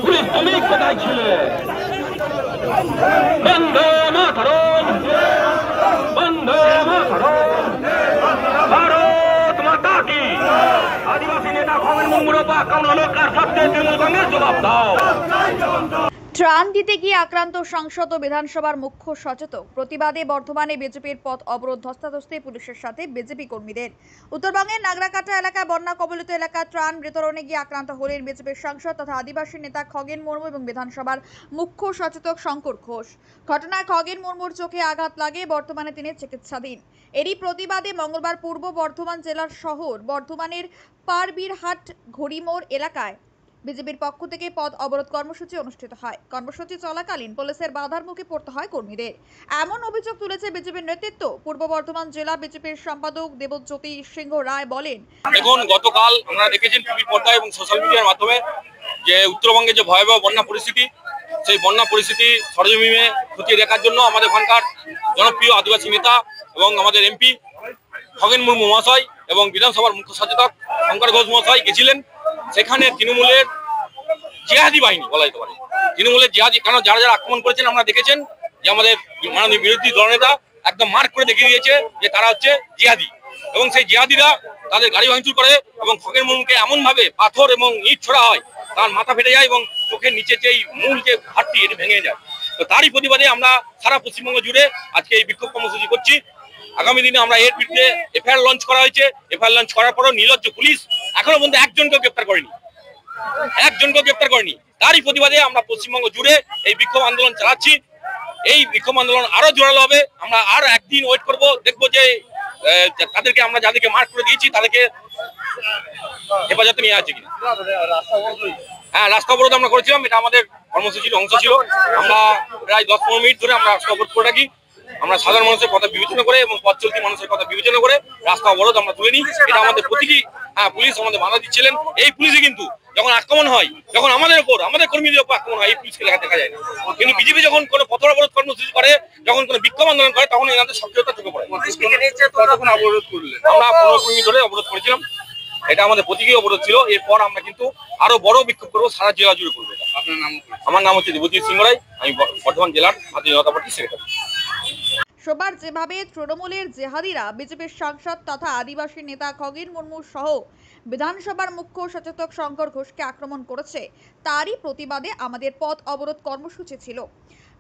Police তুমি কোথায় ছিলে? বন্দে মাতরম, বন্দে মাতরম, ভারত মাতা কি। আদিবাসী নেতা খগেন মুর্মুর উপর আক্রমণ হলো, কার সত্ত্বে তৃণমূল কংগ্রেস জবাব দাও। ত্রাণ দিতে গিয়ে আক্রান্ত সাংসদ ও বিধানসভার মুখ্য সচেতক। প্রতিবাদে বর্ধমানে বিজেপির পথ অবরোধ, ধস্তাধস্তি পুলিশের সাথে বিজেপি কর্মীদের। উত্তরবঙ্গের নাগরাকাটা এলাকায় বন্যা কবলিত এলাকায় ত্রাণ বিতরণে গিয়ে আক্রান্ত হলেন বিজেপির সাংসদ তথা আদিবাসী নেতা খগেন মুর্মু এবং বিধানসভার মুখ্য সচেতক শঙ্কর ঘোষ। ঘটনায় খগেন মুর্মুর চোখে আঘাত লাগে, বর্তমানে তিনি চিকিৎসাধীন। এরই প্রতিবাদে মঙ্গলবার পূর্ব বর্ধমান জেলার শহর বর্ধমানের পারবীরহাট ঘড়িমোড় এলাকায় বিজেপির পক্ষ থেকে পথ অবরোধ কর্মসূচি অনুষ্ঠিত হয়। কর্মসূচি চলাকালীন পুলিশের বাধার মুখে পড়তে হয় কর্মীদের, এমন অভিযোগ তুলেছে বিজেপির নেতৃত্ব। পূর্ব বর্ধমান জেলা বিজেপির সম্পাদক দেবজ্যোতি সিংহ রায় বলেন, দেখুন, গতকাল আপনারা দেখেছেন টিভির পর্দায় এবং সোশ্যাল মিডিয়ার মাধ্যমে যে উত্তরবঙ্গে যে ভয়াবহ বন্যা পরিস্থিতি, সেই বন্যা পরিস্থিতি সরেজমিনে খতিয়ে দেখার জন্য আমাদের ওখানকার জনপ্রিয় আদিবাসী নেতা এবং আমাদের এমপি খগেন মুর্মু মহাশয় এবং বিধানসভার মুখ্য সচেতক শঙ্কর ঘোষ মহাশয় গেছিলেন। সেখানে তৃণমূলের জিহাদি বাহিনী বলা যেতে পারে, তৃণমূলের জিহাদি, কারণ যারা যারা আক্রমণ করেছেন আপনারা দেখেছেন যে আমাদের মাননীয় বিরোধী দলনেতা একদম মার্ক করে দেখিয়ে দিয়েছে যে তারা হচ্ছে জিহাদি, এবং সেই জিহাদিরা তাদের গাড়ি ভাঙচুর করে এবং খগেন মুর্মুকে এমন ভাবে পাথর এবং ইট ছোড়া হয় তার মাথা ফেটে যায় এবং চোখের নিচে যে মূল যে হাড়টি এটি ভেঙে যায়। তো তারই প্রতিবাদে আমরা সারা পশ্চিমবঙ্গ জুড়ে আজকে এই বিক্ষোভ কর্মসূচি করছি। আগামী দিনে আমরা এর বিরুদ্ধে এফআইআর লঞ্চ করা হয়েছে। এফআইআর লঞ্চ করার পরও নির্লজ্জ পুলিশ এখনো পর্যন্ত একজনকেও গ্রেপ্তার করেনি, তারই প্রতিবাদে আমরা পশ্চিমবঙ্গ জুড়ে এই বিক্ষোভ আন্দোলন চালাচ্ছি। এই বিক্ষোভ আন্দোলন আরো জোরালো হবে। আমরা আর একদিন ওয়েট করব, দেখবো যে তাদেরকে আমরা যাদেরকে মার্ক করে দিয়েছি তাদেরকে হেফাজতে নিয়ে আছে কিনা। হ্যাঁ, রাস্তা অবরোধ আমরা করেছিলাম, এটা আমাদের কর্মসূচির অংশ ছিল। আমরা প্রায় 10-15 মিনিট ধরে আমরা রাস্তা অবরোধ করে রাখি। আমরা সাধারণ মানুষের কথা বিবেচনা করে এবং পথ চলতি মানুষের কথা বিবেচনা করে রাস্তা অবরোধ আমরা তুলে নিই। এটা আমাদের প্রতিটি পুলিশ আমাদের বাধা দিচ্ছিলেন। এই পুলিশে কিন্তু যখন আক্রমণ হয়, যখন আমাদের উপর, আমাদের কর্মীদের উপর আক্রমণ হয়, এই পুলিশকে দেখা যায় না। কিন্তু বিজেপি যখন কোনো পথ অবরোধ কর্মসূচি করে, যখন কোনো বিক্ষোভ আন্দোলন করে, তখন এনাদের সক্রিয়তা চোখে পড়ে। আমরা 15 মিনিট ধরে অবরোধ করেছিলাম। এটা আমাদের প্রতীকী অবরোধ ছিল। এরপর আমরা কিন্তু আরো বড় বিক্ষোভ করবো, সারা জেলা জুড়ে করবো। আমার নাম হচ্ছে দেবজ্যোতি সিংহ রায়, আমি বর্ধমান জেলার ভারতীয় জনতা পার্টির সেক্রেটারি। সোমবার যেভাবে তৃণমূলের জেহাদিরা বিজেপির সাংসদ তথা আদিবাসী নেতা খগেন মুর্মু সহ বিধানসভার মুখ্য সচেতক শঙ্কর ঘোষকে আক্রমণ করেছে, তারই প্রতিবাদে আমাদের পথ অবরোধ কর্মসূচি ছিল।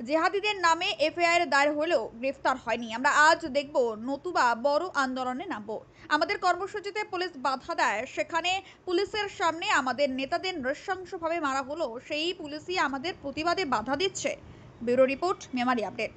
জেহাদিদের নামে এফআইআর দায়ের হলেও গ্রেফতার হয়নি। আমরা আজ দেখব নতুবা বড় আন্দোলনে নামব। আমাদের কর্মসূচিতে পুলিশ বাধা দেয়, সেখানে পুলিশের সামনে আমাদের নেতাদের নৃশংসভাবে মারা হলো, সেই পুলিশই আমাদের প্রতিবাদে বাধা দিচ্ছে। Bureau report, Memari update.